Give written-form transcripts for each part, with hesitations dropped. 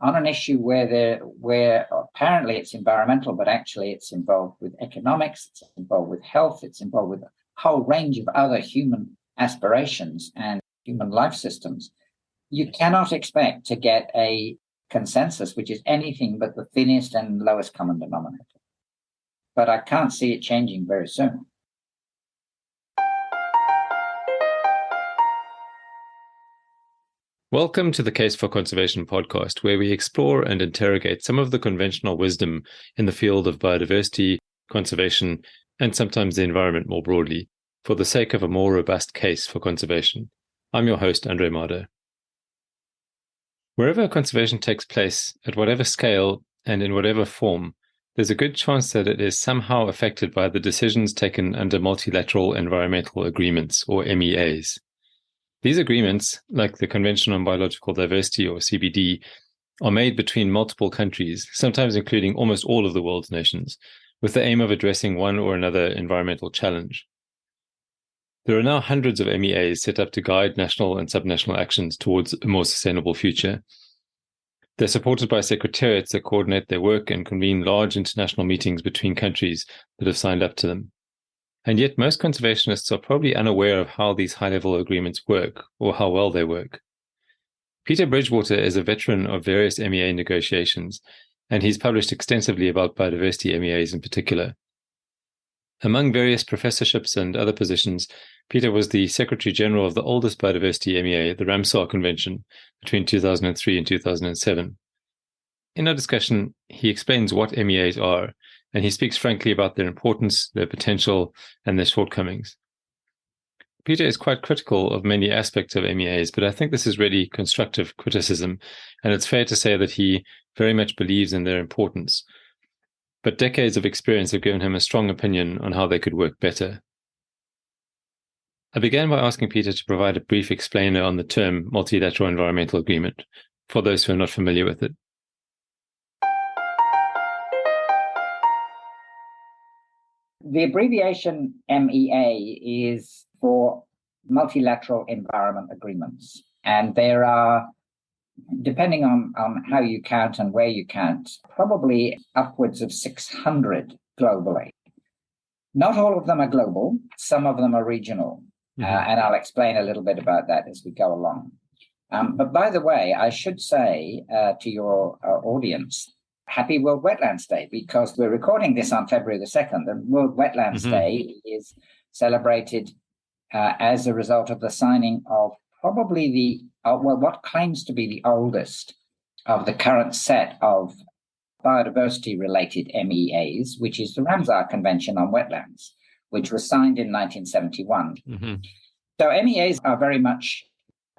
on an issue where apparently it's environmental, but actually it's involved with economics, it's involved with health, it's involved with a whole range of other human aspirations and human life systems, you cannot expect to get a consensus which is anything but the thinnest and lowest common denominator. But I can't see it changing very soon. Welcome to the Case for Conservation podcast, where we explore and interrogate some of the conventional wisdom in the field of biodiversity, conservation, and sometimes the environment more broadly, for the sake of a more robust case for conservation. I'm your host, Andre Mardo. Wherever conservation takes place, at whatever scale and in whatever form, there's a good chance that it is somehow affected by the decisions taken under multilateral environmental agreements, or MEAs. These agreements, like the Convention on Biological Diversity, or CBD, are made between multiple countries, sometimes including almost all of the world's nations, with the aim of addressing one or another environmental challenge. There are now hundreds of MEAs set up to guide national and subnational actions towards a more sustainable future. They're supported by secretariats that coordinate their work and convene large international meetings between countries that have signed up to them. And yet most conservationists are probably unaware of how these high-level agreements work or how well they work. Peter Bridgewater is a veteran of various MEA negotiations, and he's published extensively about biodiversity MEAs in particular. Among various professorships and other positions, Peter was the Secretary General of the oldest biodiversity MEA, the Ramsar Convention, between 2003 and 2007. In our discussion, he explains what MEAs are, and he speaks frankly about their importance, their potential, and their shortcomings. Peter is quite critical of many aspects of MEAs, but I think this is really constructive criticism, and it's fair to say that he very much believes in their importance. But decades of experience have given him a strong opinion on how they could work better. I began by asking Peter to provide a brief explainer on the term multilateral environmental agreement, for those who are not familiar with it. The abbreviation MEA is for Multilateral Environment Agreements. And there are, depending on how you count and where you count, probably upwards of 600 globally. Not all of them are global. Some of them are regional. And I'll explain a little bit about that as we go along. But by the way, I should say to your audience, Happy World Wetlands Day, because we're recording this on February the 2nd. And World Wetlands Day is celebrated as a result of the signing of probably what claims to be the oldest of the current set of biodiversity-related MEAs, which is the Ramsar Convention on Wetlands, which was signed in 1971. So MEAs are very much,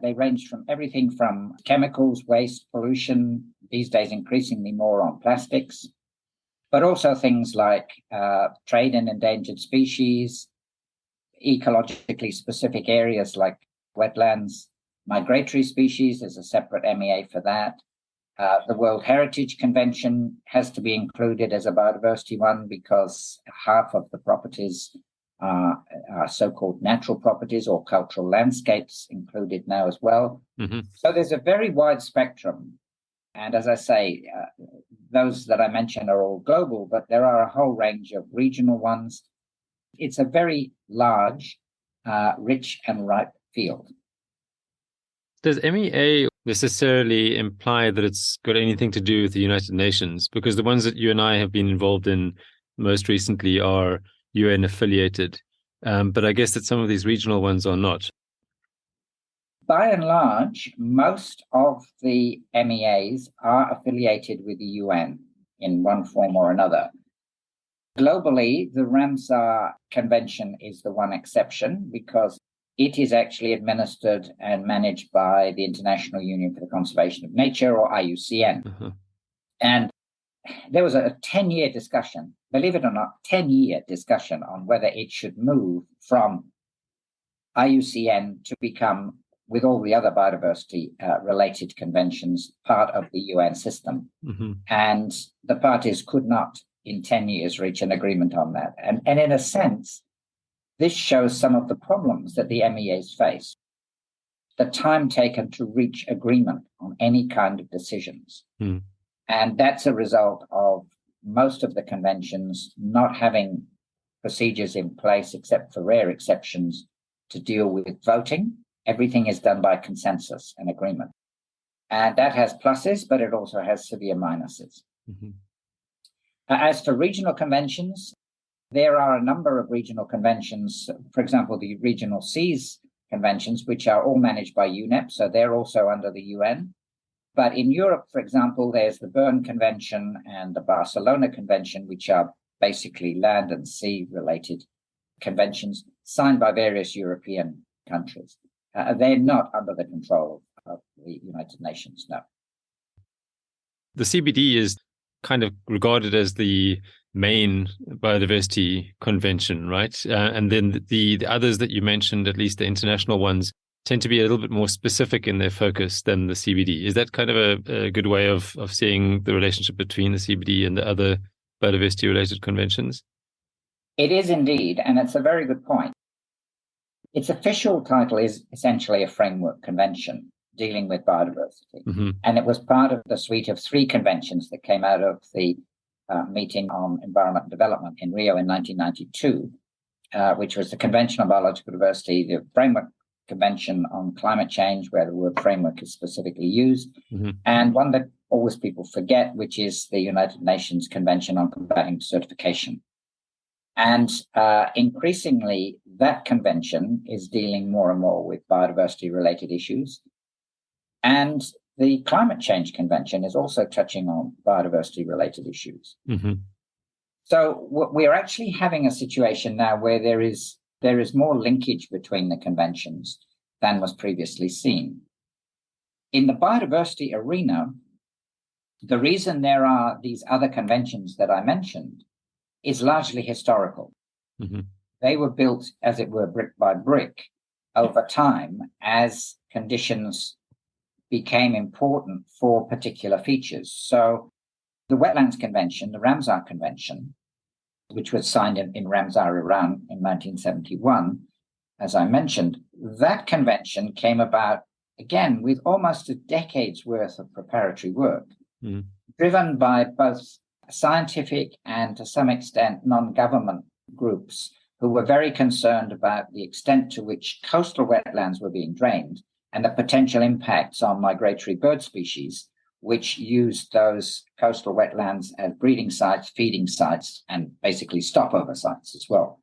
they range from everything from chemicals, waste, pollution, these days increasingly more on plastics, but also things like trade in endangered species, ecologically specific areas like wetlands, migratory species, there's a separate MEA for that. The World Heritage Convention has to be included as a biodiversity one because half of the properties are so-called natural properties or cultural landscapes included now as well. So there's a very wide spectrum. And as I say, those that I mentioned are all global, but there are a whole range of regional ones. It's a very large, rich and ripe field. Does MEA necessarily imply that it's got anything to do with the United Nations? Because the ones that you and I have been involved in most recently are UN affiliated, but I guess that some of these regional ones are not. By and large, most of the MEAs are affiliated with the UN in one form or another. Globally, the Ramsar Convention is the one exception because it is actually administered and managed by the International Union for the Conservation of Nature, or IUCN. And there was a 10-year discussion, believe it or not, 10-year discussion on whether it should move from IUCN to become, with all the other biodiversity related conventions, part of the UN system. And the parties could not, in 10 years, reach an agreement on that. And in a sense, this shows some of the problems that the MEAs face. the time taken to reach agreement on any kind of decisions. And that's a result of most of the conventions not having procedures in place, except for rare exceptions, to deal with voting. Everything is done by consensus and agreement. And that has pluses, but it also has severe minuses. As for regional conventions, there are a number of regional conventions, for example, the regional seas conventions, which are all managed by UNEP, so they're also under the UN. But in Europe, for example, there's the Bern Convention and the Barcelona Convention, which are basically land and sea related conventions signed by various European countries. They're not under the control of the United Nations, no. The CBD is kind of regarded as the main biodiversity convention, right? And then the others that you mentioned, at least the international ones, tend to be a little bit more specific in their focus than the CBD. Is that kind of a good way of seeing the relationship between the CBD and the other biodiversity-related conventions? It is indeed, and it's a very good point. Its official title is essentially a framework convention dealing with biodiversity. And it was part of the suite of 3 conventions that came out of the meeting on environment and development in Rio in 1992, which was the Convention on Biological Diversity, the Framework Convention on Climate Change, where the word framework is specifically used, and one that always people forget, which is the United Nations Convention on Combating Desertification. And increasingly, that convention is dealing more and more with biodiversity-related issues. And the Climate Change Convention is also touching on biodiversity-related issues. So we're actually having a situation now where there is more linkage between the conventions than was previously seen. In the biodiversity arena, the reason there are these other conventions that I mentioned is largely historical. They were built, as it were, brick by brick over time as conditions became important for particular features. So the Wetlands Convention, the Ramsar Convention, which was signed in Ramsar, Iran in 1971, as I mentioned, that convention came about, again, with almost a decade's worth of preparatory work, driven by both scientific and, to some extent, non-government groups who were very concerned about the extent to which coastal wetlands were being drained and the potential impacts on migratory bird species, which used those coastal wetlands as breeding sites, feeding sites, and basically stopover sites as well.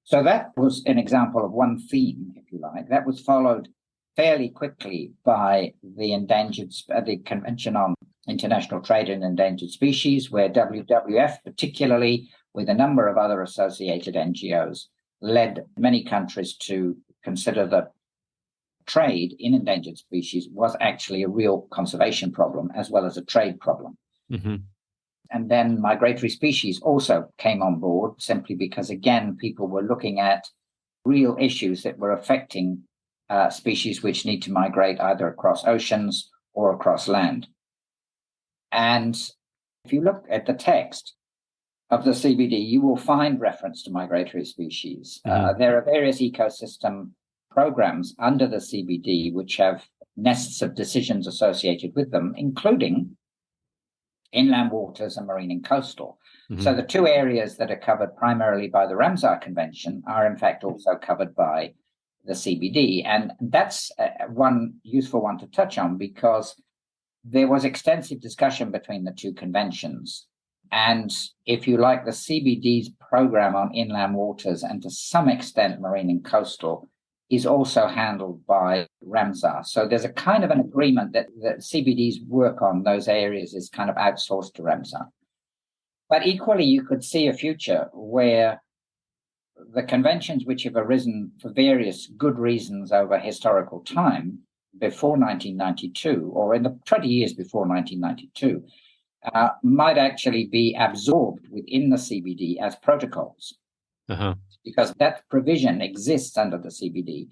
So that was an example of one theme, if you like. That was followed fairly quickly by the Convention on International Trade in Endangered Species, where WWF, particularly with a number of other associated NGOs, led many countries to consider that trade in endangered species was actually a real conservation problem as well as a trade problem. And then migratory species also came on board simply because, again, people were looking at real issues that were affecting species which need to migrate either across oceans or across land. And if you look at the text of the CBD, you will find reference to migratory species. There are various ecosystem programs under the CBD which have nests of decisions associated with them, including inland waters and marine and coastal. So the 2 areas that are covered primarily by the Ramsar Convention are in fact also covered by the CBD. And that's one useful one to touch on, because there was extensive discussion between the 2 conventions. And if you like, the CBD's program on inland waters and to some extent marine and coastal is also handled by Ramsar. So there's a kind of an agreement that CBD's work on those areas is kind of outsourced to Ramsar. But equally, you could see a future where the conventions which have arisen for various good reasons over historical time before 1992, or in the 20 years before 1992, might actually be absorbed within the CBD as protocols. Because that provision exists under the CBD.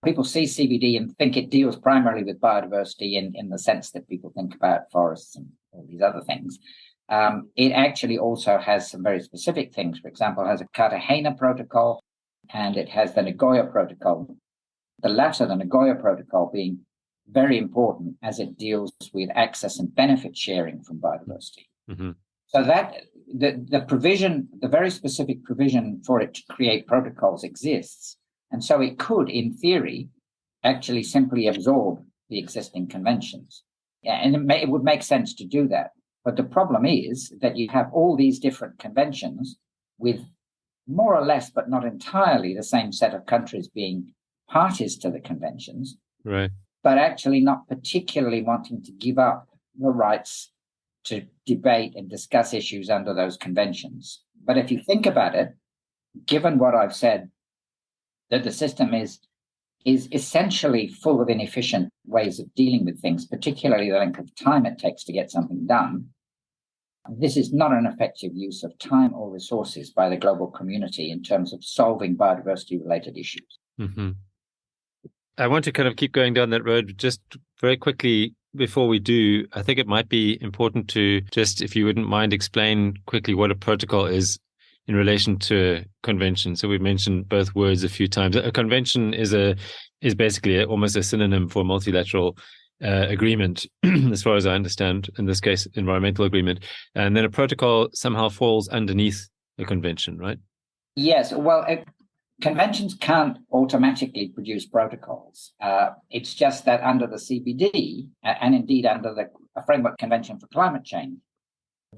People see CBD and think it deals primarily with biodiversity in the sense that people think about forests and all these other things. It actually also has some very specific things. For example, it has a Cartagena protocol and it has the Nagoya protocol. The latter, the Nagoya Protocol, being very important as it deals with access and benefit sharing from biodiversity. Mm-hmm. So that the provision, the very specific provision for it to create protocols exists. And so it could, in theory, actually simply absorb the existing conventions. Yeah, and it would make sense to do that. But the problem is that you have all these different conventions with more or less, but not entirely, the same set of countries being parties to the conventions, right, but actually not particularly wanting to give up the rights to debate and discuss issues under those conventions. But if you think about it, given what I've said, that the system is essentially full of inefficient ways of dealing with things, particularly the length of time it takes to get something done, this is not an effective use of time or resources by the global community in terms of solving biodiversity-related issues. Mm-hmm. I want to kind of keep going down that road just very quickly. Before we do, I think it might be important to just, if you wouldn't mind, explain quickly what a protocol is in relation to a convention. So we've mentioned both words a few times. A convention is basically almost a synonym for multilateral agreement, as far as I understand, in this case, environmental agreement. And then a protocol somehow falls underneath a convention, right? Yes, well, conventions can't automatically produce protocols. It's just that under the CBD, and indeed under the Framework Convention for Climate Change,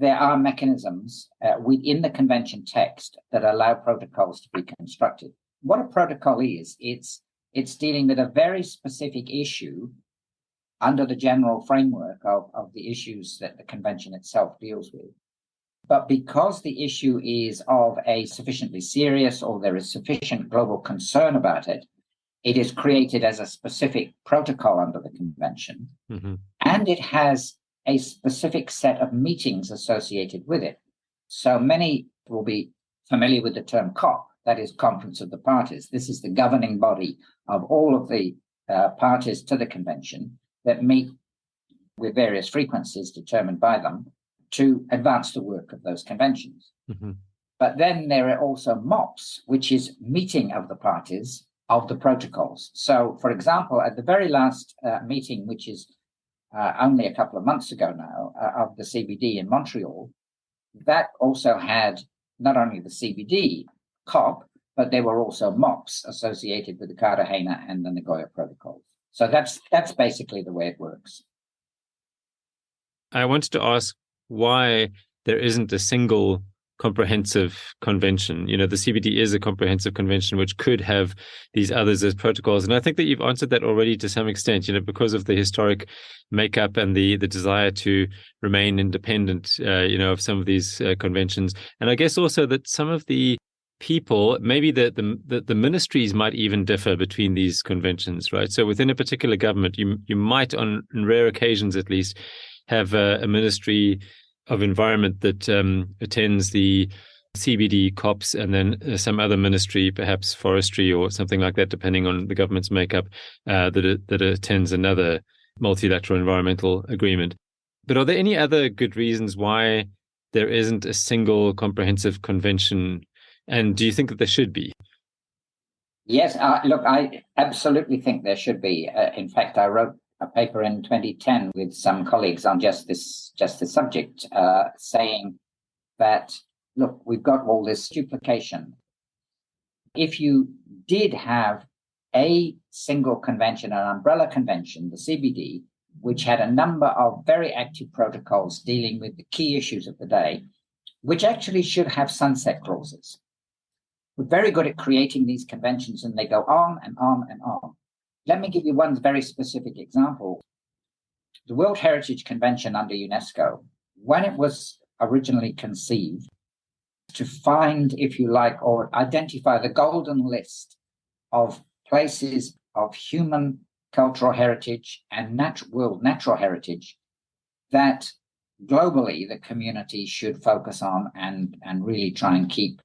there are mechanisms within the convention text that allow protocols to be constructed. What a protocol is, it's dealing with a very specific issue under the general framework of the issues that the convention itself deals with. But because the issue is of a sufficiently serious, or there is sufficient global concern about it, it is created as a specific protocol under the convention. Mm-hmm. And it has a specific set of meetings associated with it. So many will be familiar with the term COP, that is Conference of the Parties. This is the governing body of all of the parties to the convention that meet with various frequencies determined by them to advance the work of those conventions. Mm-hmm. But then there are also MOPs, which is meeting of the parties of the protocols. So, for example, at the very last meeting, which is only a couple of months ago now, of the CBD in Montreal, that also had not only the CBD COP, but there were also MOPs associated with the Cartagena and the Nagoya protocols. So that's basically the way it works. I wanted to ask why there isn't a single comprehensive convention. You know, the CBD is a comprehensive convention which could have these others as protocols. And I think that you've answered that already to some extent, you know, because of the historic makeup and the desire to remain independent, you know, of some of these conventions. And I guess also that some of the people, maybe the ministries might even differ between these conventions, right? So within a particular government, you might, on rare occasions at least, have a ministry of environment that attends the CBD COPs, and then some other ministry, perhaps forestry or something like that, depending on the government's makeup, that attends another multilateral environmental agreement. But are there any other good reasons why there isn't a single comprehensive convention? And do you think that there should be? Yes, look, I absolutely think there should be. In fact, I wrote a paper in 2010 with some colleagues on just this subject, saying that, look, we've got all this duplication. If you did have a single convention, an umbrella convention, the CBD, which had a number of very active protocols dealing with the key issues of the day, which actually should have sunset clauses. We're very good at creating these conventions, and they go on and on and on. Let me give you one very specific example. The World Heritage Convention under UNESCO, when it was originally conceived, to find, if you like, or identify the golden list of places of human cultural heritage and world natural heritage that globally the community should focus on and really try and keep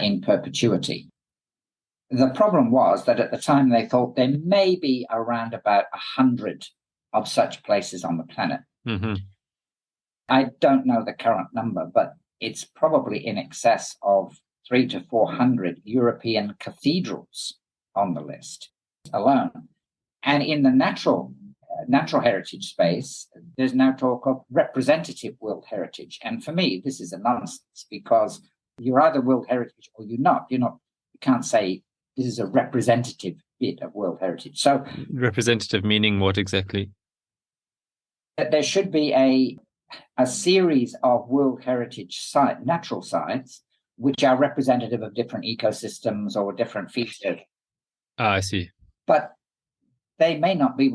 in perpetuity. The problem was that at the time they thought there may be around about 100 of such places on the planet. Mm-hmm. I don't know the current number, but it's probably in excess of 300 to 400 European cathedrals on the list. alone. And in the natural heritage space, there's now talk of representative world heritage. And for me, this is a nonsense, because you're either world heritage or you're not. You can't say this is a representative bit of world heritage. So representative meaning what exactly? That there should be a series of world heritage natural sites which are representative of different ecosystems or different features. I see. But they may not be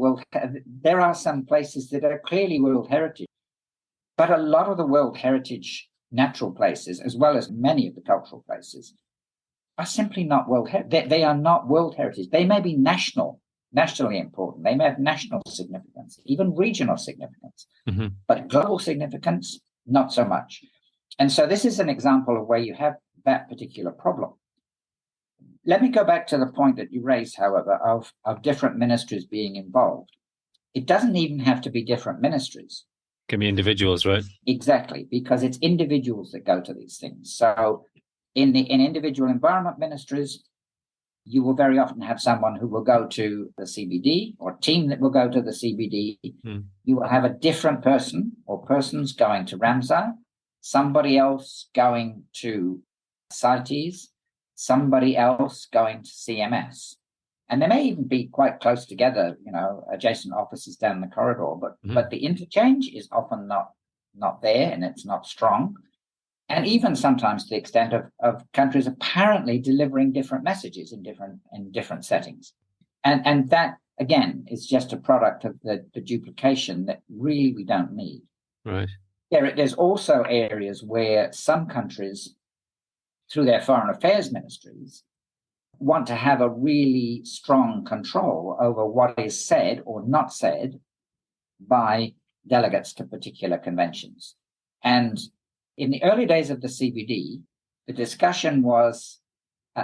there are some places that are clearly world heritage, but a lot of the world heritage natural places, as well as many of the cultural places, are simply not world heritage. They are not world heritage. They may be nationally important. They may have national significance, even regional significance, but global significance, not so much. And so this is an example of where you have that particular problem. Let me go back to the point that you raised, however, of different ministries being involved. It doesn't even have to be different ministries. It can be individuals, right? Exactly, because it's individuals that go to these things. So in individual environment ministries, you will very often have someone who will go to the CBD, or a team that will go to the CBD. You will have a different person or persons going to Ramsar, somebody else going to CITES, somebody else going to CMS. And they may even be quite close together, adjacent offices down the corridor, but the interchange is often not there, and it's not strong. And even sometimes to the extent of countries apparently delivering different messages in different settings. And that, again, is just a product of the duplication that really we don't need. Right. There's also areas where some countries, through their foreign affairs ministries, want to have a really strong control over what is said or not said by delegates to particular conventions. And in the early days of the CBD, the discussion was,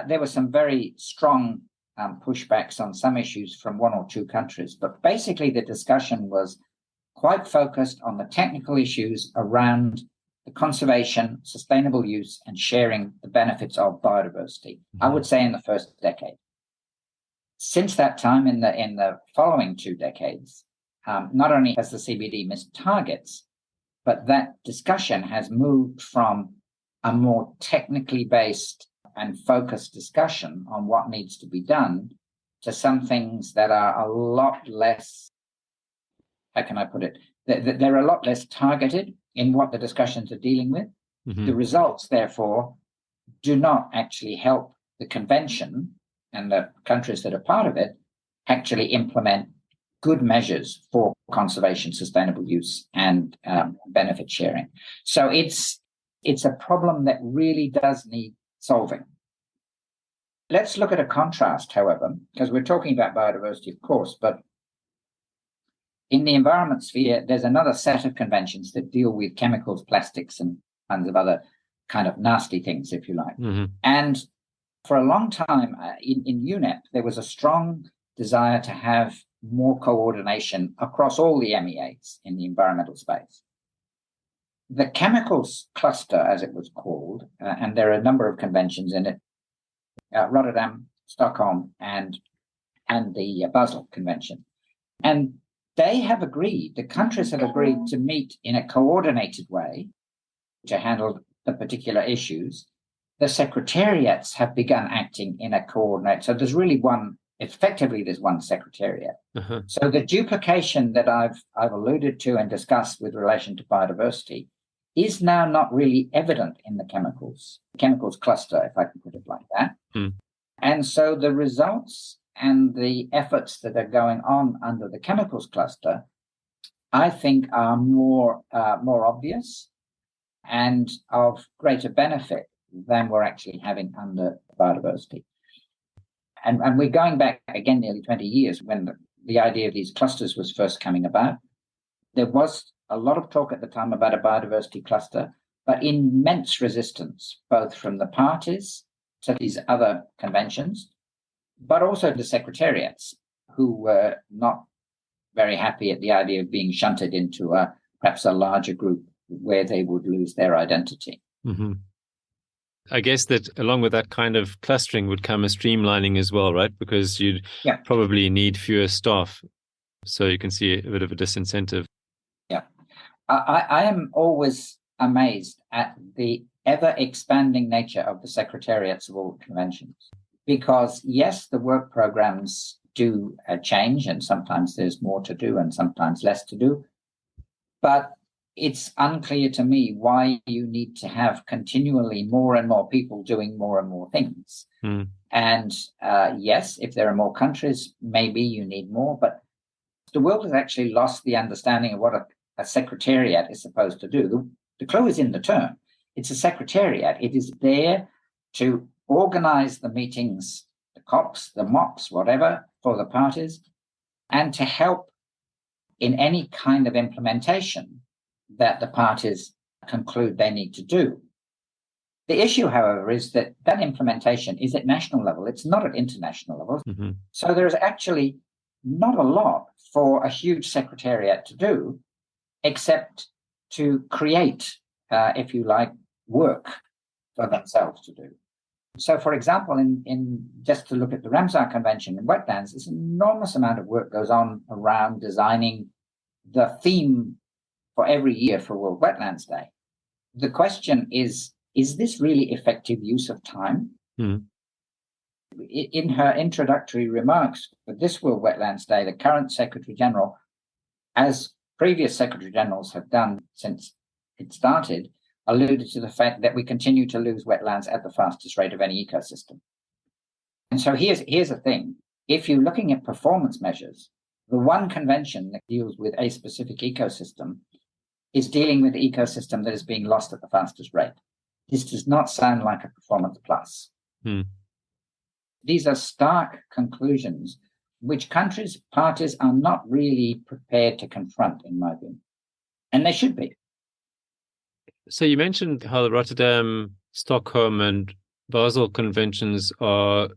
there were some very strong pushbacks on some issues from one or two countries, but basically the discussion was quite focused on the technical issues around the conservation, sustainable use, and sharing the benefits of biodiversity, I would say in the first decade. Since that time, in the following 2 decades, not only has the CBD missed targets, but that discussion has moved from a more technically based and focused discussion on what needs to be done to some things that are a lot less, how can I put it? They're a lot less targeted in what the discussions are dealing with. The results, therefore, do not actually help the convention and the countries that are part of it actually implement good measures for conservation, sustainable use, and benefit sharing. So it's a problem that really does need solving. Let's look at a contrast, however, because we're talking about biodiversity, of course, but in the environment sphere, there's another set of conventions that deal with chemicals, plastics, and kinds of other kind of nasty things, if you like. And for a long time in UNEP, there was a strong desire to have more coordination across all the MEAs in the environmental space. The chemicals cluster, as it was called, and there are a number of conventions in it, Rotterdam, Stockholm, and the Basel Convention. And they have agreed, the countries have agreed to meet in a coordinated way to handle the particular issues. The secretariats have begun acting in a coordinated, so there's really there's one secretariat. So the duplication that I've alluded to and discussed with relation to biodiversity is now not really evident in the chemicals cluster, if I can put it like that. And so the results and the efforts that are going on under the chemicals cluster, I think, are more obvious and of greater benefit than we're actually having under biodiversity. And we're going back again nearly 20 years when the idea of these clusters was first coming about. There was a lot of talk at the time about a biodiversity cluster, but immense resistance, both from the parties to these other conventions, but also the secretariats, who were not very happy at the idea of being shunted into perhaps a larger group where they would lose their identity. I guess that along with that kind of clustering would come a streamlining as well, right? Because you'd probably need fewer staff. So you can see a bit of a disincentive. Yeah. I am always amazed at the ever-expanding nature of the secretariats of all conventions. Because, yes, the work programs do change, and sometimes there's more to do and sometimes less to do. But it's unclear to me why you need to have continually more and more people doing more and more things. And yes, if there are more countries, maybe you need more. But the world has actually lost the understanding of what a secretariat is supposed to do. The clue is in the term. It's a secretariat. It is there to organize the meetings, the COPs, the MOPs, whatever, for the parties, and to help in any kind of implementation that the parties conclude they need to do. The issue, however, is that implementation is at national level. It's not at international level. So there's actually not a lot for a huge secretariat to do, except to create, if you like, work for themselves to do. So, for example, in just to look at the Ramsar Convention in wetlands, this enormous amount of work goes on around designing the theme for every year for World Wetlands Day. The question is this really effective use of time? In her introductory remarks for this World Wetlands Day, the current Secretary General, as previous Secretary Generals have done since it started, alluded to the fact that we continue to lose wetlands at the fastest rate of any ecosystem. And so here's the thing. If you're looking at performance measures, the one convention that deals with a specific ecosystem is dealing with the ecosystem that is being lost at the fastest rate. This does not sound like a performance plus. These are stark conclusions which parties are not really prepared to confront, in my view. And they should be. So you mentioned how the Rotterdam, Stockholm, and Basel conventions are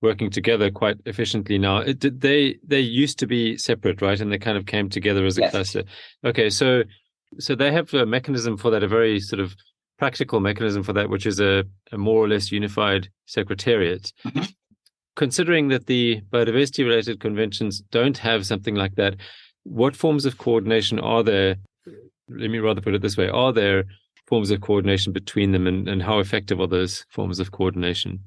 working together quite efficiently now. They used to be separate, right? And they kind of came together as a cluster. Okay, so they have a mechanism for that, a very sort of practical mechanism for that, which is a more or less unified secretariat. Considering that the biodiversity-related conventions don't have something like that, what forms of coordination are there? Let me rather put it this way. Are there forms of coordination between them, and how effective are those forms of coordination?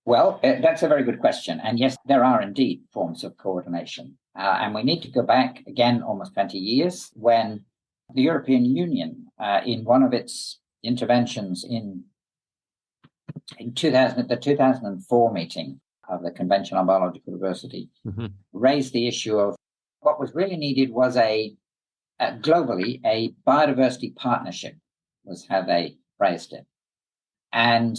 Well, that's a very good question. And yes, there are indeed forms of coordination. And we need to go back again almost 20 years when the European Union, in one of its interventions in the 2004 meeting of the Convention on Biological Diversity, raised the issue of what was really needed was globally, a biodiversity partnership was how they phrased it. And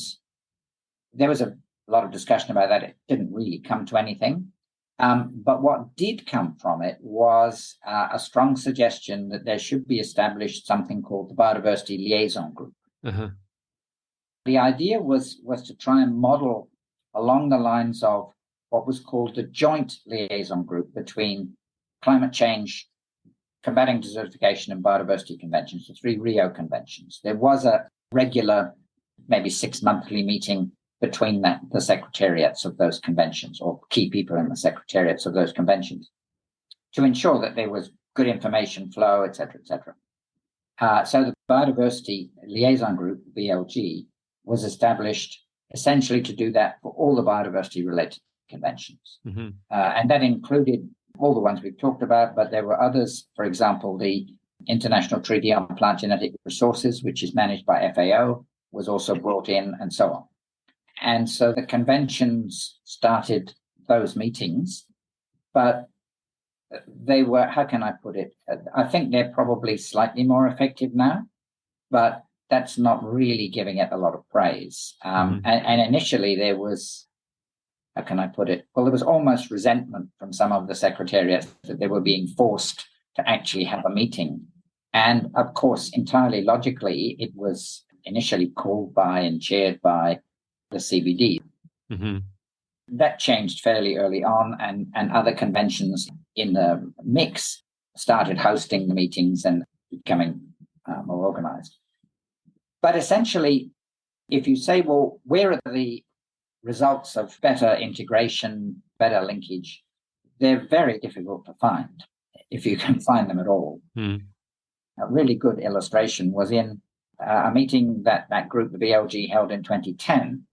there was a lot of discussion about that. It didn't really come to anything. But what did come from it was a strong suggestion that there should be established something called the Biodiversity Liaison Group. The idea was to try and model along the lines of what was called the joint liaison group between climate change, combating desertification, and biodiversity conventions, the 3 Rio conventions. There was a regular, maybe 6-monthly meeting between the secretariats of those conventions, or key people in the secretariats of those conventions, to ensure that there was good information flow, et cetera, et cetera. So the Biodiversity Liaison Group, BLG, was established essentially to do that for all the biodiversity-related conventions. And that included all the ones we've talked about, but there were others. For example, the International Treaty on Plant Genetic Resources, which is managed by FAO, was also brought in, and so on. And so the conventions started those meetings, but they were, how can I put it? I think they're probably slightly more effective now, but that's not really giving it a lot of praise. And initially there was, how can I put it? Well, there was almost resentment from some of the secretariats that they were being forced to actually have a meeting. And of course, entirely logically, it was initially called by and chaired by the CBD. That changed fairly early on, and other conventions in the mix started hosting the meetings and becoming more organized. But essentially, if you say, well, where are the results of better integration, better linkage, they're very difficult to find, if you can find them at all. Mm. A really good illustration was in a meeting that group, the BLG, held in 2010,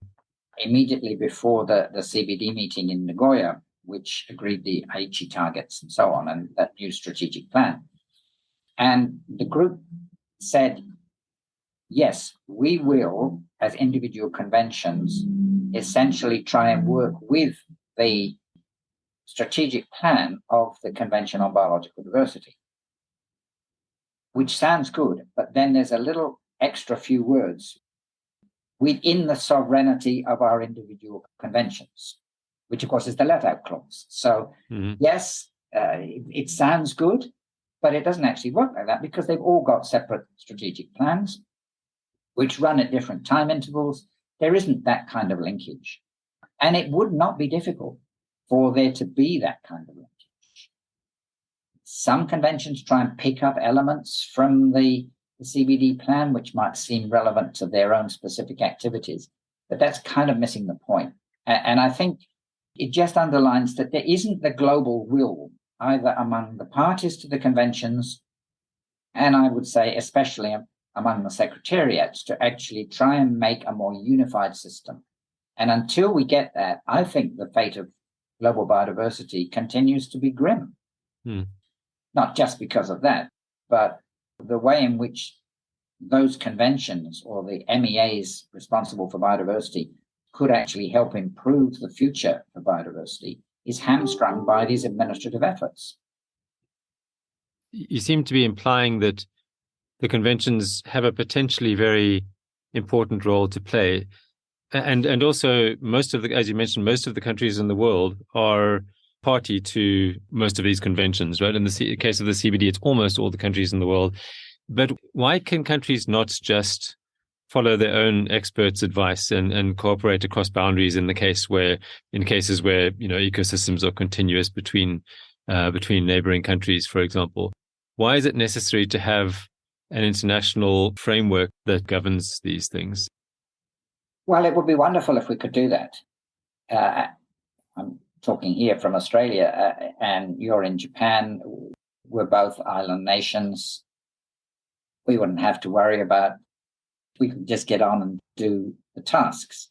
immediately before the CBD meeting in Nagoya, which agreed the Aichi targets and so on, and that new strategic plan. And the group said, yes, we will, as individual conventions, essentially try and work with the strategic plan of the Convention on Biological Diversity, which sounds good, but then there's a little extra few words within the sovereignty of our individual conventions, which of course is the let-out clause. So yes, it sounds good, but it doesn't actually work like that because they've all got separate strategic plans which run at different time intervals. There isn't that kind of linkage. And it would not be difficult for there to be that kind of linkage. Some conventions try and pick up elements from the CBD plan, which might seem relevant to their own specific activities, but that's kind of missing the point. And I think it just underlines that there isn't the global will either among the parties to the conventions, and I would say especially among the secretariats, to actually try and make a more unified system. And until we get that, I think the fate of global biodiversity continues to be grim. Not just because of that, but the way in which those conventions or the MEAs responsible for biodiversity could actually help improve the future for biodiversity is hamstrung by these administrative efforts. You seem to be implying that the conventions have a potentially very important role to play. And also as you mentioned, most of the countries in the world are party to most of these conventions, right? In the case of the CBD, it's almost all the countries in the world. But why can countries not just follow their own experts' advice and cooperate across boundaries in cases where ecosystems are continuous between neighboring countries, for example? Why is it necessary to have an international framework that governs these things? Well, it would be wonderful if we could do that. I'm talking here from Australia, and you're in Japan. We're both island nations. We wouldn't have to worry about, we could just get on and do the tasks.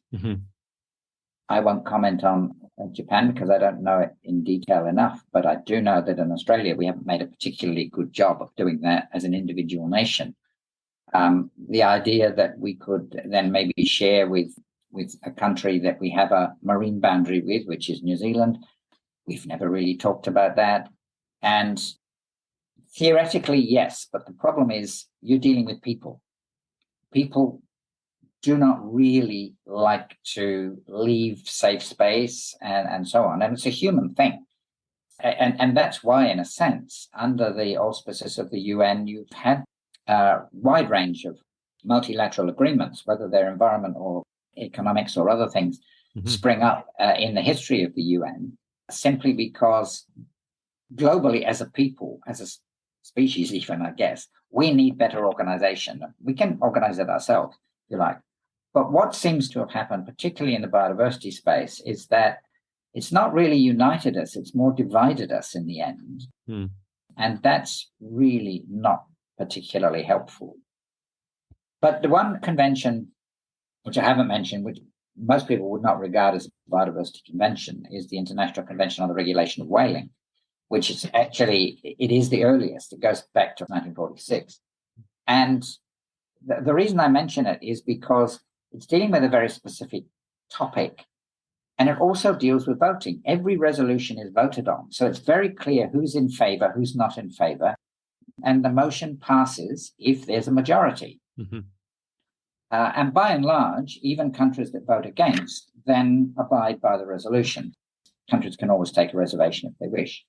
I won't comment on Japan because I don't know it in detail enough, but I do know that in Australia, we haven't made a particularly good job of doing that as an individual nation. The idea that we could then maybe share with a country that we have a marine boundary with, which is New Zealand, we've never really talked about that. And theoretically, yes, but the problem is you're dealing with people. People do not really like to leave safe space and so on. And it's a human thing. And that's why, in a sense, under the auspices of the UN, you've had a wide range of multilateral agreements, whether they're environment or economics or other things, spring up in the history of the UN, simply because globally as a people, as a species even, I guess, we need better organization. We can organize it ourselves, if you like. But what seems to have happened, particularly in the biodiversity space, is that it's not really united us, it's more divided us in the end. And that's really not particularly helpful. But the one convention, which I haven't mentioned, which most people would not regard as a biodiversity convention, is the International Convention on the Regulation of Whaling, which is actually, it is the earliest. It goes back to 1946. And the reason I mention it is because it's dealing with a very specific topic, and it also deals with voting. Every resolution is voted on, so it's very clear who's in favor, who's not in favor, and the motion passes if there's a majority. And by and large, even countries that vote against then abide by the resolution. Countries can always take a reservation if they wish.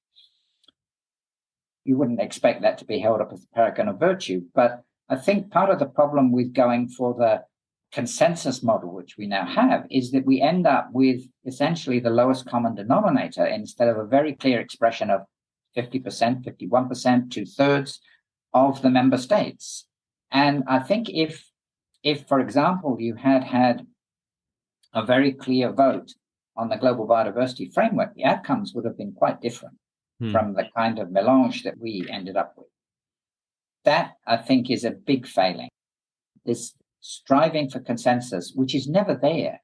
You wouldn't expect that to be held up as a paragon of virtue, but I think part of the problem with going for the consensus model, which we now have, is that we end up with essentially the lowest common denominator instead of a very clear expression of 50%, 51%, 2/3 of the member states. And I think if if, for example, you had a very clear vote on the global biodiversity framework, the outcomes would have been quite different from the kind of melange that we ended up with. That, I think, is a big failing. This striving for consensus, which is never there.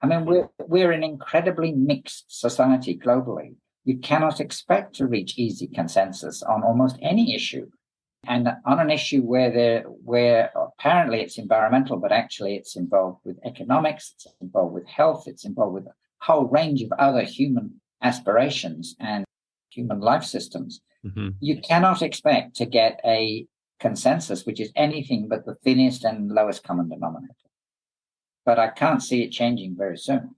I mean, we're an incredibly mixed society globally. You cannot expect to reach easy consensus on almost any issue. And on an issue where apparently it's environmental, but actually it's involved with economics, it's involved with health, it's involved with a whole range of other human aspirations and human life systems, you cannot expect to get a consensus which is anything but the thinnest and lowest common denominator. But I can't see it changing very soon.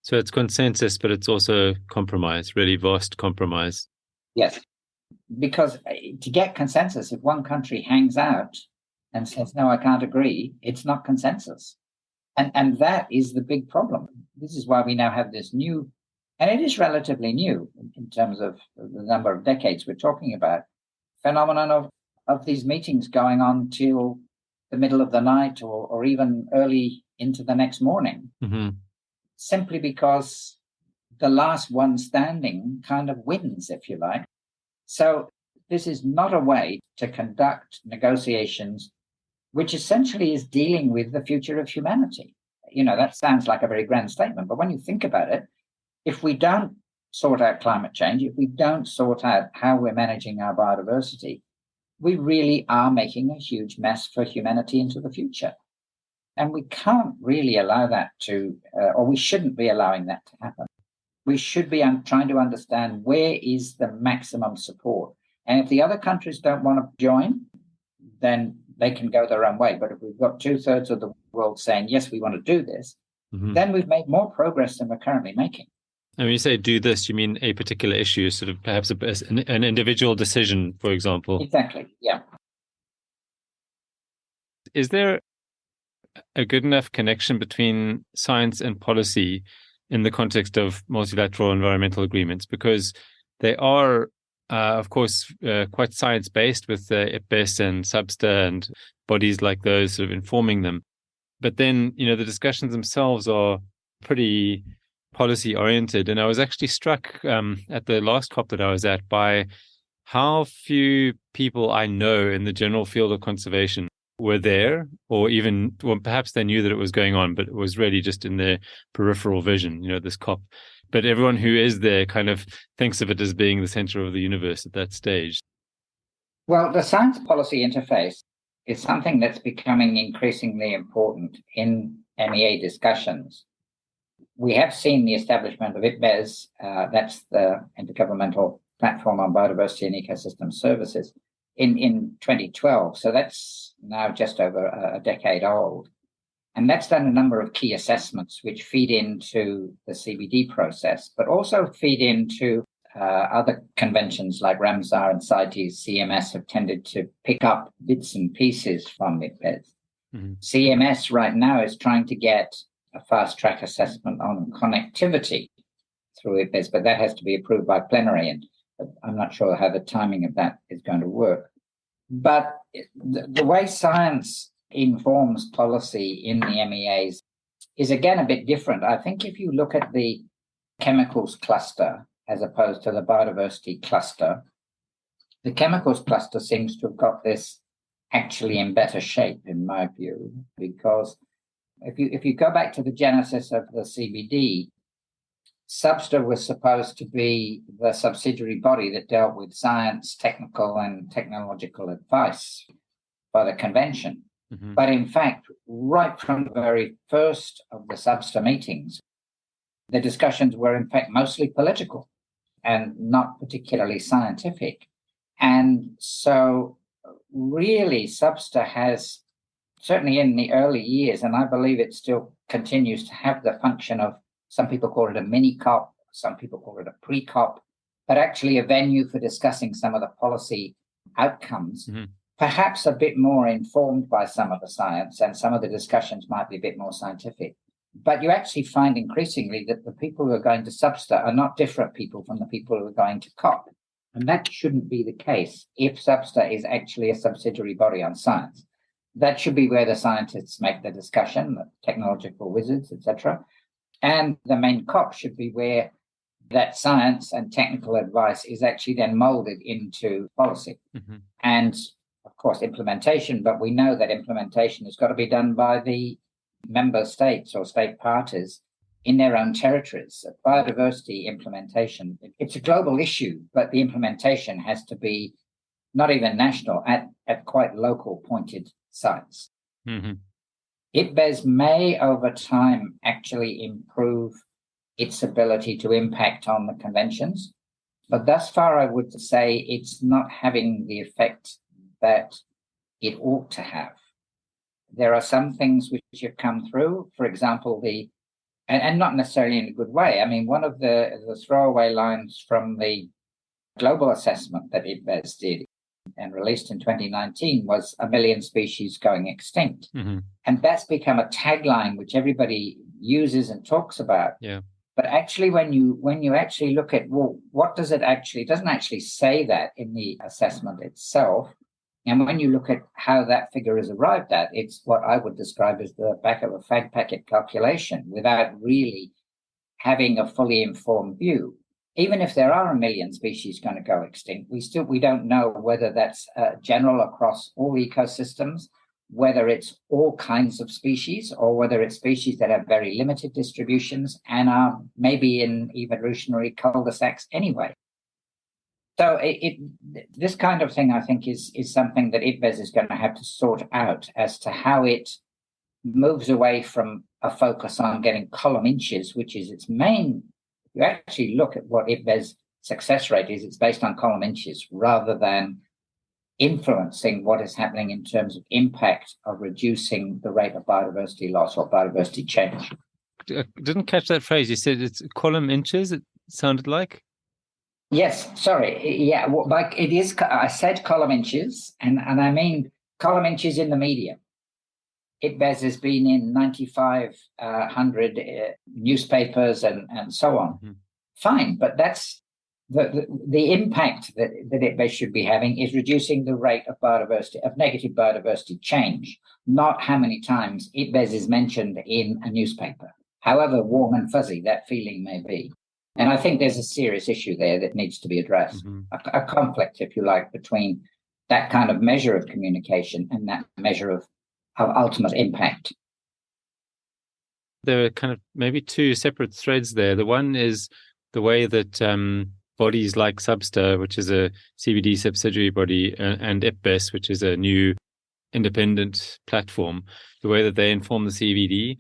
So it's consensus, but it's also compromise, really vast compromise. Yes, because to get consensus, if one country hangs out and says, no, I can't agree, it's not consensus. And that is the big problem. This is why we now have this new, and it is relatively new in terms of the number of decades we're talking about, phenomenon of these meetings going on till the middle of the night or even early into the next morning, simply because the last one standing kind of wins, if you like. So this is not a way to conduct negotiations, which essentially is dealing with the future of humanity. You know, that sounds like a very grand statement, but when you think about it, if we don't sort out climate change, if we don't sort out how we're managing our biodiversity, we really are making a huge mess for humanity into the future. And we can't really allow that to, or we shouldn't be allowing that to happen. We should be trying to understand where is the maximum support. And if the other countries don't want to join, then they can go their own way. But if we've got 2/3 of the world saying, yes, we want to do this, then we've made more progress than we're currently making. And when you say do this, you mean a particular issue, sort of perhaps an individual decision, for example? Exactly, yeah. Is there a good enough connection between science and policy in the context of multilateral environmental agreements? Because they are, of course, quite science-based with IPBES and SBSTA and bodies like those sort of informing them. But then, you know, the discussions themselves are pretty policy-oriented. And I was actually struck at the last COP that I was at by how few people I know in the general field of conservation were there, or even, well, perhaps they knew that it was going on, but it was really just in their peripheral vision, you know, this COP. But everyone who is there kind of thinks of it as being the center of the universe at that stage. Well, the science policy interface is something that's becoming increasingly important in MEA discussions. We have seen the establishment of IPBES, that's the Intergovernmental Platform on Biodiversity and Ecosystem Services, in 2012. So that's now just over a decade old. And that's done a number of key assessments which feed into the CBD process, but also feed into other conventions like Ramsar and CITES. CMS have tended to pick up bits and pieces from IPBES. CMS right now is trying to get a fast-track assessment on connectivity through IPBES, but that has to be approved by plenary, and I'm not sure how the timing of that is going to work. But the way science informs policy in the MEAs is, again, a bit different. I think if you look at the chemicals cluster as opposed to the biodiversity cluster, the chemicals cluster seems to have got this actually in better shape, in my view, because if you go back to the genesis of the CBD, SBSTA was supposed to be the subsidiary body that dealt with science, technical, and technological advice by the convention. But in fact, right from the very first of the SBSTA meetings, the discussions were in fact mostly political and not particularly scientific. And so really SBSTA has, certainly in the early years, and I believe it still continues to have the function of, some people call it a mini COP, some people call it a pre-COP, but actually a venue for discussing some of the policy outcomes, perhaps a bit more informed by some of the science, and some of the discussions might be a bit more scientific. But you actually find increasingly that the people who are going to SBSTA are not different people from the people who are going to COP. And that shouldn't be the case if SBSTA is actually a subsidiary body on science. That should be where the scientists make the discussion, the technological wizards, etc. And the main COP should be where that science and technical advice is actually then molded into policy. Mm-hmm. And of course, implementation, but we know that implementation has got to be done by the member states or state parties in their own territories. Biodiversity implementation, it's a global issue, but the implementation has to be not even national, at quite local pointed sites. Mm-hmm. IPBES may over time actually improve its ability to impact on the conventions, but thus far I would say it's not having the effect that it ought to have. There are some things which have come through, for example, and not necessarily in a good way. I mean, one of the throwaway lines from the global assessment that IPBES did and released in 2019 was 1 million species going extinct. Mm-hmm. And that's become a tagline which everybody uses and talks about. Yeah. But actually, when you actually look at, well, what does it actually, it doesn't actually say that in the assessment itself. And when you look at how that figure is arrived at, it's what I would describe as the back of a fag packet calculation without really having a fully informed view. Even if there are 1 million species going to go extinct, we don't know whether that's general across all ecosystems, whether it's all kinds of species, or whether it's species that have very limited distributions and are maybe in evolutionary cul-de-sacs anyway. So this kind of thing, I think, is something that IPBES is going to have to sort out as to how it moves away from a focus on getting column inches, which is its main. You actually look at what IPBES success rate is, it's based on column inches rather than influencing what is happening in terms of impact of reducing the rate of biodiversity loss or biodiversity change. I didn't catch that phrase. You said it's column inches, it sounded like? Yes, sorry. Yeah, like it is. I said column inches, and I mean column inches in the media. IPBES has been in 9,500 newspapers and so on. Mm-hmm. Fine, but that's the impact that IPBES should be having is reducing the rate of biodiversity, of negative biodiversity change, not how many times IPBES is mentioned in a newspaper, however warm and fuzzy that feeling may be. And I think there's a serious issue there that needs to be addressed, mm-hmm. a conflict, if you like, between that kind of measure of communication and that measure of ultimate impact. There are kind of maybe two separate threads there. The one is the way that bodies like Substa, which is a CBD subsidiary body, and IPBES, which is a new independent platform, the way that they inform the CBD.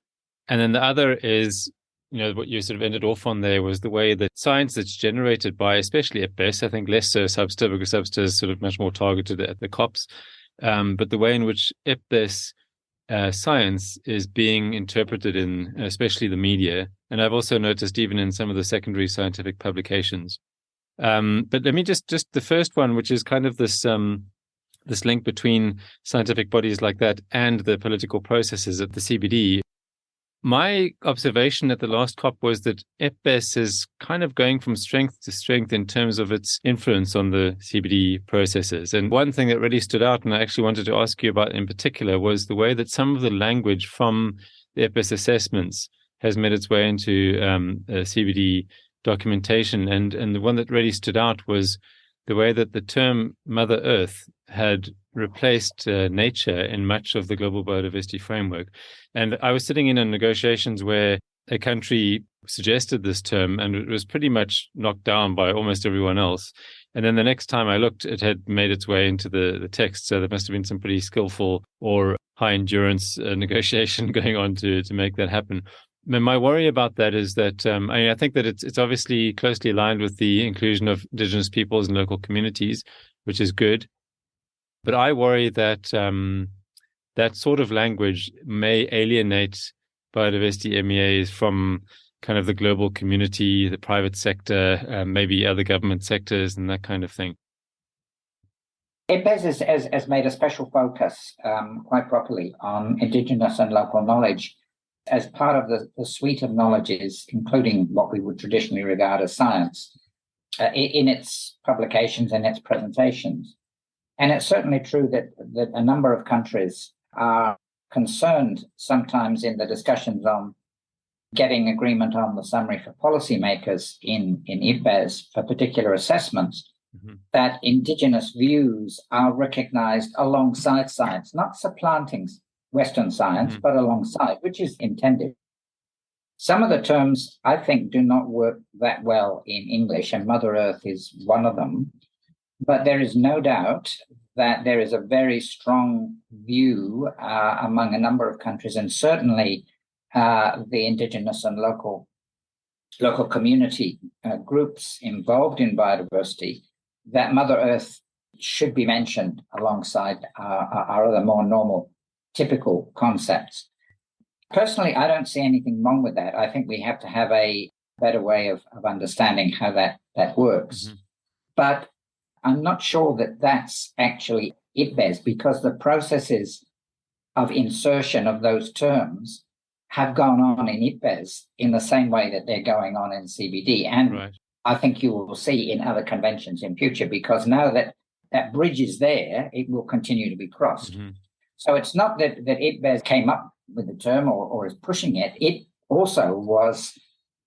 And then the other is, what you sort of ended off on there was the way that science that's generated by, especially IPBES, I think less so Substa, because Substa is sort of much more targeted at the COPs, but the way in which IPBES science is being interpreted in especially the media. And I've also noticed even in some of the secondary scientific publications. But let me just the first one, which is kind of this link between scientific bodies like that and the political processes at the CBD. My observation at the last COP was that IPBES is kind of going from strength to strength in terms of its influence on the CBD processes. And one thing that really stood out, and I actually wanted to ask you about in particular, was the way that some of the language from the IPBES assessments has made its way into CBD documentation. And the one that really stood out was the way that the term Mother Earth had replaced nature in much of the global biodiversity framework. And I was sitting in on negotiations where a country suggested this term and it was pretty much knocked down by almost everyone else. And then the next time I looked, it had made its way into the text. So there must have been some pretty skillful or high endurance negotiation going on to make that happen. And my worry about that is that I think that it's obviously closely aligned with the inclusion of indigenous peoples and local communities, which is good. But I worry that that sort of language may alienate biodiversity MEAs from kind of the global community, the private sector, maybe other government sectors and that kind of thing. IPBES has made a special focus quite properly on indigenous and local knowledge as part of the suite of knowledges, including what we would traditionally regard as science, in its publications and its presentations. And it's certainly true that a number of countries are concerned sometimes in the discussions on getting agreement on the summary for policymakers in IPBES for particular assessments, that Indigenous views are recognized alongside science, not supplanting Western science, but alongside, which is intended. Some of the terms, I think, do not work that well in English, and Mother Earth is one of them. But there is no doubt that there is a very strong view among a number of countries, and certainly the Indigenous and local community groups involved in biodiversity, that Mother Earth should be mentioned alongside our other more normal, typical concepts. Personally, I don't see anything wrong with that. I think we have to have a better way of understanding how that works. But I'm not sure that that's actually IPBES, because the processes of insertion of those terms have gone on in IPBES in the same way that they're going on in CBD. And I think you will see in other conventions in future, because now that that bridge is there, it will continue to be crossed. So it's not that IPBES came up with the term or is pushing it. It also was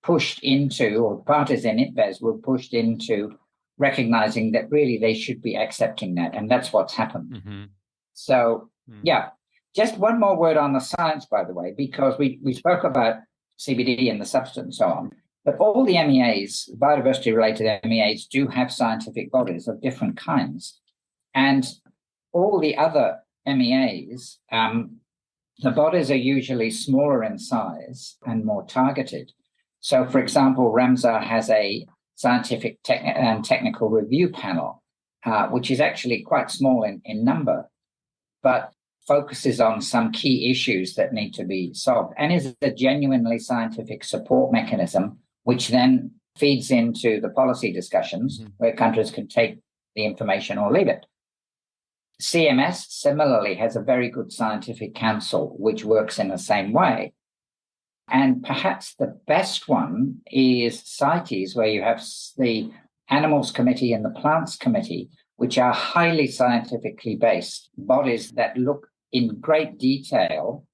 pushed into, or parties in IPBES were pushed into recognizing that really they should be accepting that. And that's what's happened. So, yeah. Just one more word on the science, by the way, because we spoke about CBD and the substance and so on, but all the MEAs, biodiversity-related MEAs, do have scientific bodies of different kinds. And all the other MEAs, the bodies are usually smaller in size and more targeted. So, for example, Ramsar has a scientific and technical review panel, which is actually quite small in number, but focuses on some key issues that need to be solved, and is a genuinely scientific support mechanism, which then feeds into the policy discussions where countries can take the information or leave it. CMS similarly has a very good scientific council, which works in the same way. And perhaps the best one is CITES, where you have the Animals Committee and the Plants Committee, which are highly scientifically based bodies that look in great detail,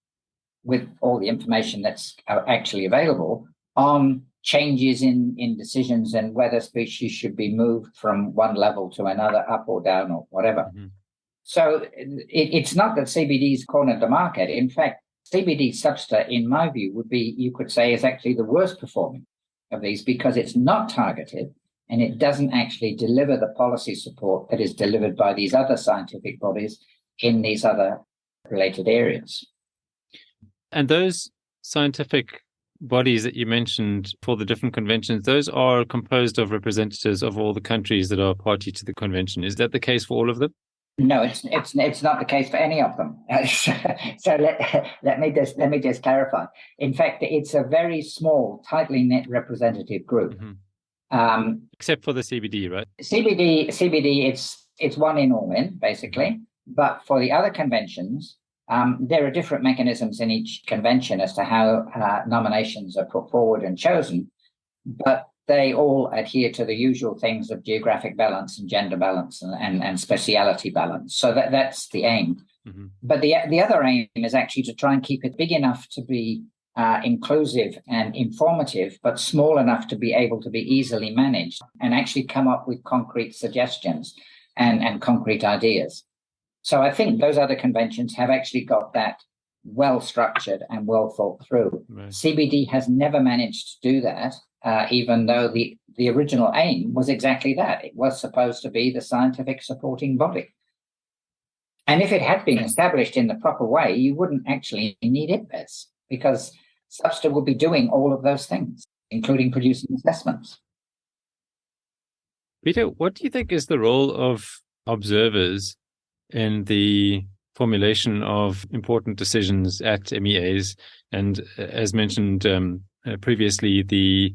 with all the information that's actually available, on changes in decisions and whether species should be moved from one level to another, up or down or whatever. So it's not that CBD's cornered the market. In fact, CBD substa, in my view, would be, you could say, is actually the worst performing of these, because it's not targeted and it doesn't actually deliver the policy support that is delivered by these other scientific bodies in these other related areas. And those scientific bodies that you mentioned for the different conventions, those are composed of representatives of all the countries that are party to the convention. Is that the case for all of them? No, it's not the case for any of them. So let me just clarify. In fact, it's a very small, tightly knit representative group. Except for the CBD, right? CBD, it's one in, all in, basically. But for the other conventions, there are different mechanisms in each convention as to how nominations are put forward and chosen. But they all adhere to the usual things of geographic balance and gender balance and speciality balance. So that's the aim. But the other aim is actually to try and keep it big enough to be inclusive and informative, but small enough to be able to be easily managed and actually come up with concrete suggestions and concrete ideas. So I think those other conventions have actually got that well structured and well thought through. CBD has never managed to do that, even though the original aim was exactly that. It was supposed to be the scientific supporting body. And if it had been established in the proper way, you wouldn't actually need IPBES, because substa would be doing all of those things, including producing assessments. Peter, what do you think is the role of observers in the formulation of important decisions at MEAs? And as mentioned previously, the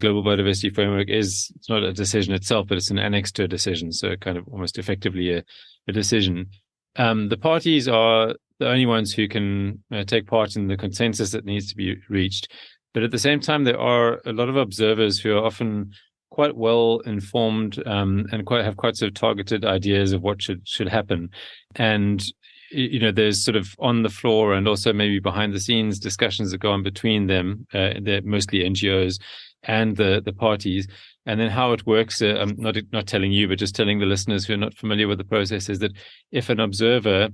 Global Biodiversity Framework it's not a decision itself, but it's an annex to a decision. So kind of almost effectively a decision. The parties are the only ones who can take part in the consensus that needs to be reached. But at the same time, there are a lot of observers who are often quite well informed and have quite sort of targeted ideas of what should happen. And there's sort of on the floor and also maybe behind the scenes discussions that go on between them, they're mostly NGOs and the parties. And then how it works, I'm not telling you, but just telling the listeners who are not familiar with the process, is that if an observer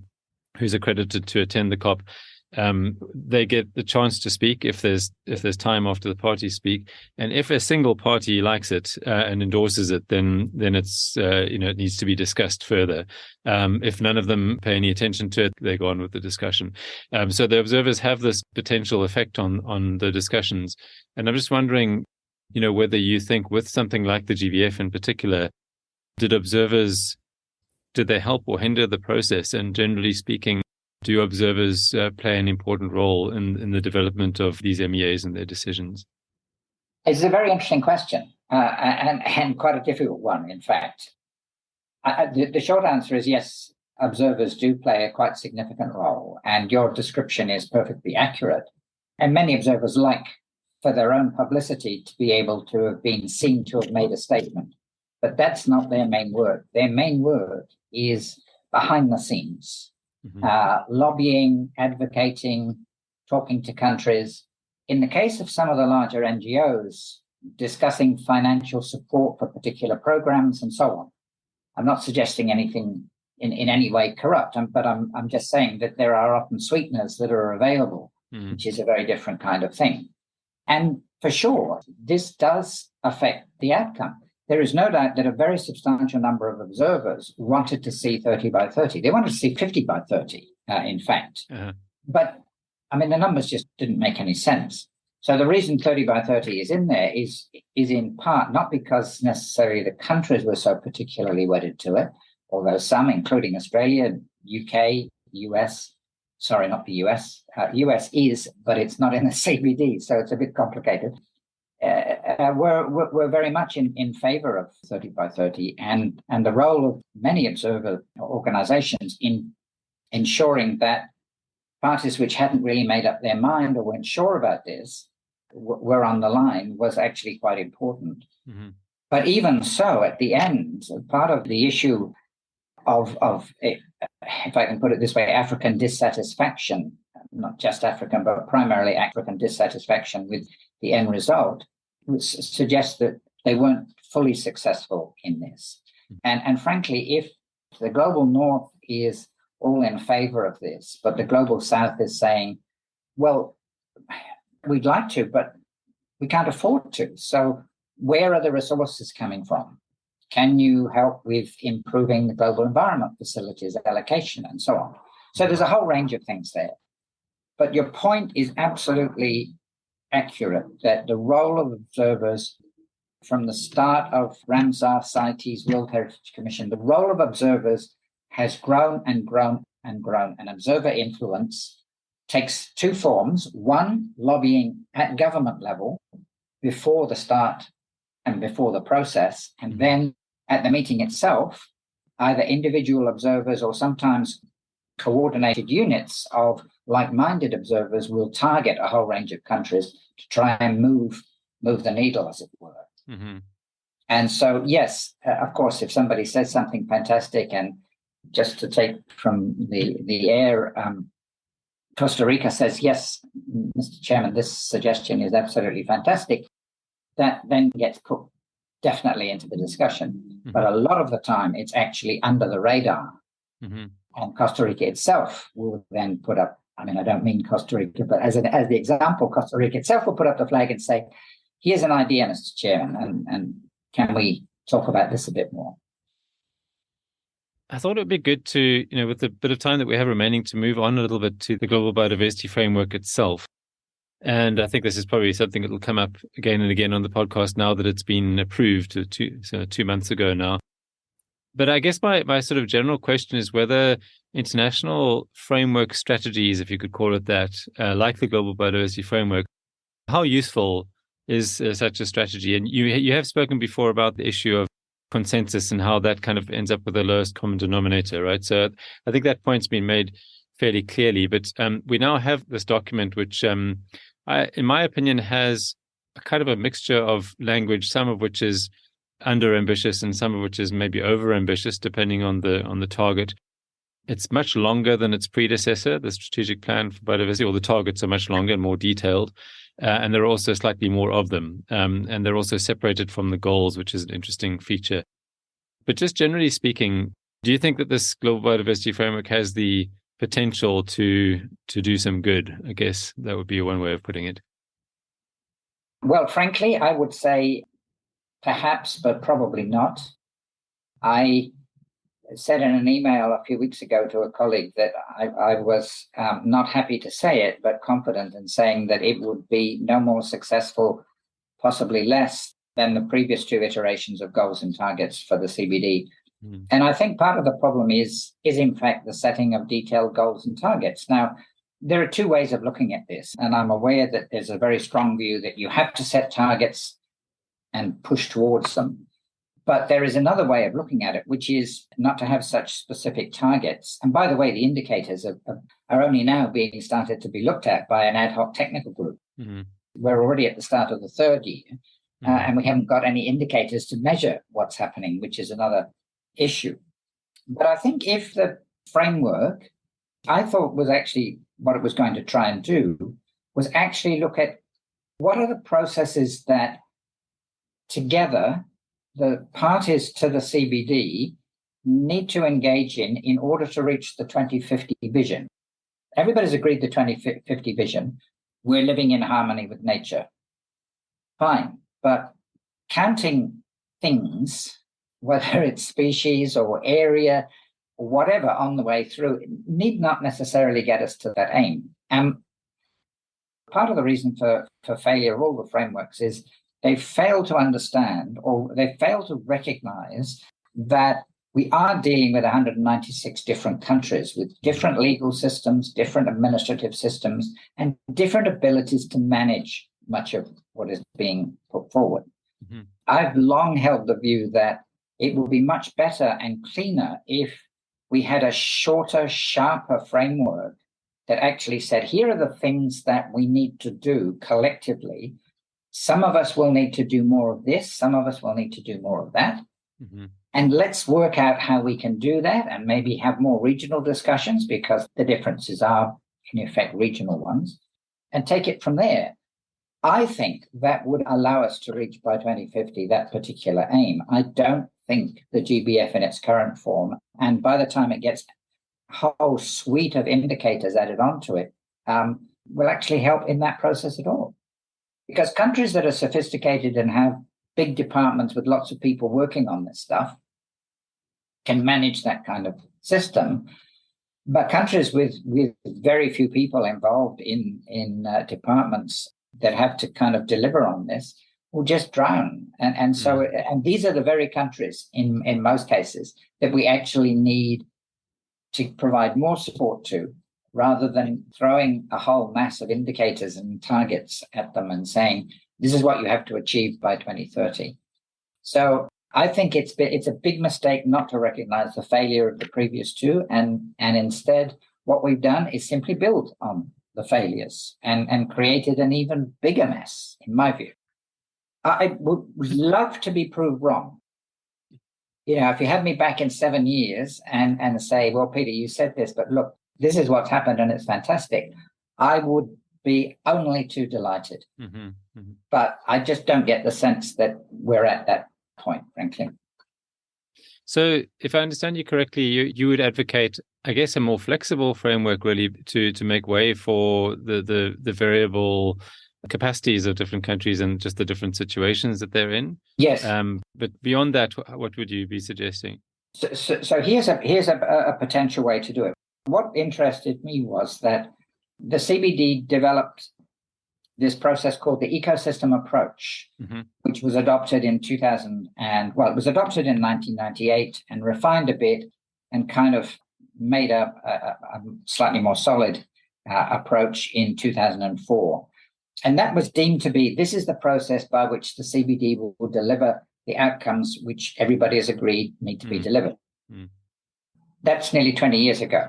who's accredited to attend the COP, they get the chance to speak if there's time after the parties speak, and if a single party likes it and endorses it, then it's it needs to be discussed further. If none of them pay any attention to it, they go on with the discussion. So the observers have this potential effect on the discussions, and I'm just wondering, whether you think with something like the GBF in particular, did they help or hinder the process? And generally speaking, do observers play an important role in the development of these MEAs and their decisions? It's a very interesting question and quite a difficult one, in fact. The short answer is yes, observers do play a quite significant role, and your description is perfectly accurate. And many observers like, for their own publicity, to be able to have been seen to have made a statement. But that's not their main work. Their main work is behind the scenes. Lobbying, advocating, talking to countries. In the case of some of the larger NGOs, discussing financial support for particular programs and so on. I'm not suggesting anything in any way corrupt, but I'm just saying that there are often sweeteners that are available, which is a very different kind of thing. And for sure, this does affect the outcome. There is no doubt that a very substantial number of observers wanted to see 30 by 30. They wanted to see 50 by 30, in fact. But, the numbers just didn't make any sense. So the reason 30 by 30 is in there is in part not because necessarily the countries were so particularly wedded to it, although some, including Australia, UK, US, sorry, not the US. US is, but it's not in the CBD, so it's a bit complicated. We're very much in favor of 30 by 30 and the role of many observer organizations in ensuring that parties which hadn't really made up their mind or weren't sure about this were on the line was actually quite important. But even so, at the end, part of the issue of if I can put it this way, African dissatisfaction, not just African, but primarily African dissatisfaction with the end result, suggests that they weren't fully successful in this. And frankly, if the global north is all in favor of this, but the global south is saying, well, we'd like to, but we can't afford to. So where are the resources coming from? Can you help with improving the global environment facilities allocation and so on? So there's a whole range of things there. But your point is absolutely accurate, that the role of observers from the start of Ramsar CITES World Heritage Commission, the role of observers has grown and grown and grown. And observer influence takes two forms. One, lobbying at government level before the start and before the process. And then at the meeting itself, either individual observers or sometimes coordinated units of like-minded observers will target a whole range of countries to try and move the needle, as it were. And so, yes, of course, if somebody says something fantastic, and just to take from the air, Costa Rica says, yes, Mr. Chairman, this suggestion is absolutely fantastic, that then gets put definitely into the discussion. But a lot of the time, it's actually under the radar. And Costa Rica itself will then put up, I don't mean Costa Rica, but as the example, Costa Rica itself will put up the flag and say, here's an idea, Mr. Chairman, and can we talk about this a bit more? I thought it would be good to, with the bit of time that we have remaining, to move on a little bit to the Global Biodiversity Framework itself. And I think this is probably something that will come up again and again on the podcast now that it's been approved 2 months ago now. But I guess my sort of general question is whether international framework strategies, if you could call it that, like the Global Biodiversity Framework, how useful is such a strategy? And you have spoken before about the issue of consensus and how that kind of ends up with the lowest common denominator, right? So I think that point's been made fairly clearly. But we now have this document, which, in my opinion, has a kind of a mixture of language, some of which is under ambitious and some of which is maybe over ambitious, depending on the target. It's much longer than its predecessor, the strategic plan for biodiversity, or the targets are much longer and more detailed. And there are also slightly more of them. And they're also separated from the goals, which is an interesting feature. But just generally speaking, do you think that this global biodiversity framework has the potential to do some good? I guess that would be one way of putting it. Well, frankly, I would say perhaps, but probably not. I said in an email a few weeks ago to a colleague that I was not happy to say it, but confident in saying that it would be no more successful, possibly less, than the previous two iterations of goals and targets for the CBD. Mm. And I think part of the problem is in fact the setting of detailed goals and targets. Now, there are two ways of looking at this, and I'm aware that there's a very strong view that you have to set targets and push towards them. But there is another way of looking at it, which is not to have such specific targets. And by the way, the indicators are only now being started to be looked at by an ad hoc technical group. Mm-hmm. We're already at the start of the third year, and we haven't got any indicators to measure what's happening, which is another issue. But I think if the framework, I thought was actually what it was going to try and do, was actually look at what are the processes that together the parties to the CBD need to engage in order to reach the 2050 vision. Everybody's agreed the 2050 vision. We're living in harmony with nature. Fine. But counting things, whether it's species or area or whatever on the way through, need not necessarily get us to that aim. And part of the reason for failure of all the frameworks is they fail to understand, or they fail to recognize that we are dealing with 196 different countries with different legal systems, different administrative systems, and different abilities to manage much of what is being put forward. Mm-hmm. I've long held the view that it would be much better and cleaner if we had a shorter, sharper framework that actually said, here are the things that we need to do collectively. Some of us will need to do more of this. Some of us will need to do more of that. Mm-hmm. And let's work out how we can do that and maybe have more regional discussions because the differences are, in effect, regional ones, and take it from there. I think that would allow us to reach by 2050 that particular aim. I don't think the GBF in its current form, and by the time it gets a whole suite of indicators added onto it, will actually help in that process at all. Because countries that are sophisticated and have big departments with lots of people working on this stuff can manage that kind of system. But countries with very few people involved in departments that have to kind of deliver on this will just drown. And so these are the very countries in most cases that we actually need to provide more support to, rather than throwing a whole mass of indicators and targets at them and saying, this is what you have to achieve by 2030. So I think it's a big mistake not to recognize the failure of the previous two. And instead, what we've done is simply build on the failures and created an even bigger mess, in my view. I would love to be proved wrong. You know, if you had me back in 7 years and say, well, Peter, you said this, but look, this is what's happened and it's fantastic, I would be only too delighted. Mm-hmm, mm-hmm. But I just don't get the sense that we're at that point, frankly. So if I understand you correctly, you would advocate, I guess, a more flexible framework really to make way for the variable capacities of different countries and just the different situations that they're in. Yes. But beyond that, what would you be suggesting? So here's a potential way to do it. What interested me was that the CBD developed this process called the ecosystem approach, mm-hmm. which was adopted in 1998 and refined a bit and kind of made a slightly more solid approach in 2004. And that was deemed to be, this is the process by which the CBD will deliver the outcomes which everybody has agreed need to be delivered. Mm. That's nearly 20 years ago.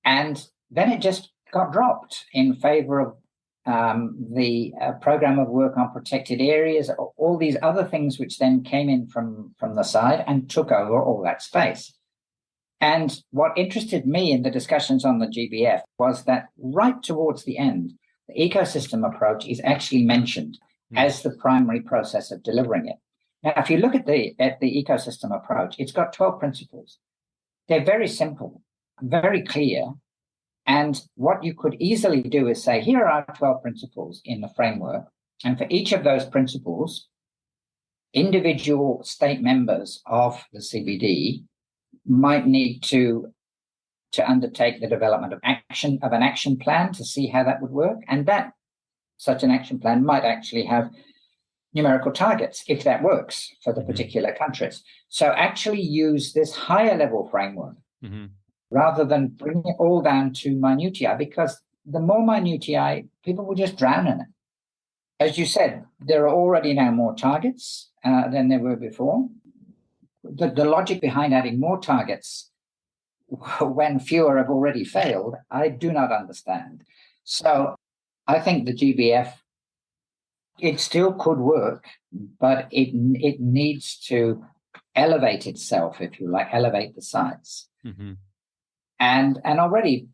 And then it just got dropped in favor of the program of work on protected areas, all these other things which then came in from the side and took over all that space. And what interested me in the discussions on the GBF was that right towards the end, the ecosystem approach is actually mentioned as the primary process of delivering it. Now, if you look at the ecosystem approach, it's got 12 principles. They're very simple, very clear. And what you could easily do is say, here are 12 principles in the framework. And for each of those principles, individual state members of the CBD might need to undertake the development of an action plan to see how that would work. And that such an action plan might actually have numerical targets if that works for the particular countries. So actually use this higher level framework rather than bring it all down to minutiae, because the more minutiae, people will just drown in it. As you said, there are already now more targets than there were before. The logic behind adding more targets when fewer have already failed, I do not understand. So I think the GBF, it still could work, but it needs to elevate itself, if you like, elevate the size. And already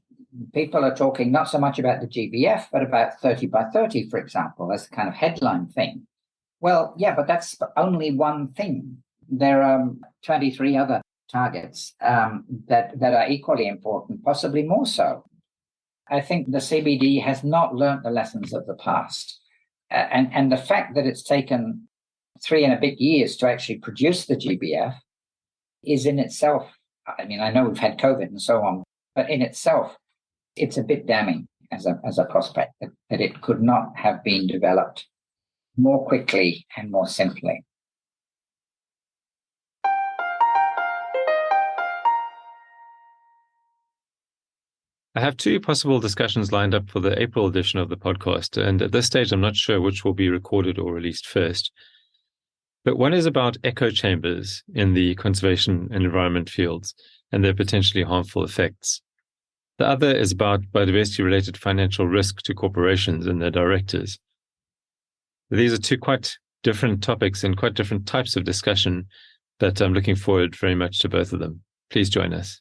people are talking not so much about the GBF, but about 30 by 30, for example, as the kind of headline thing. Well, yeah, but that's only one thing. There are 23 other targets that are equally important, possibly more so. I think the CBD has not learnt the lessons of the past. And the fact that it's taken 3 and a bit years to actually produce the GBF is in itself, I mean, I know we've had COVID and so on, but in itself, it's a bit damning as a prospect that it could not have been developed more quickly and more simply. I have 2 possible discussions lined up for the April edition of the podcast, and at this stage, I'm not sure which will be recorded or released first. But one is about echo chambers in the conservation and environment fields and their potentially harmful effects. The other is about biodiversity-related financial risk to corporations and their directors. These are 2 quite different topics and quite different types of discussion, but I'm looking forward very much to both of them. Please join us.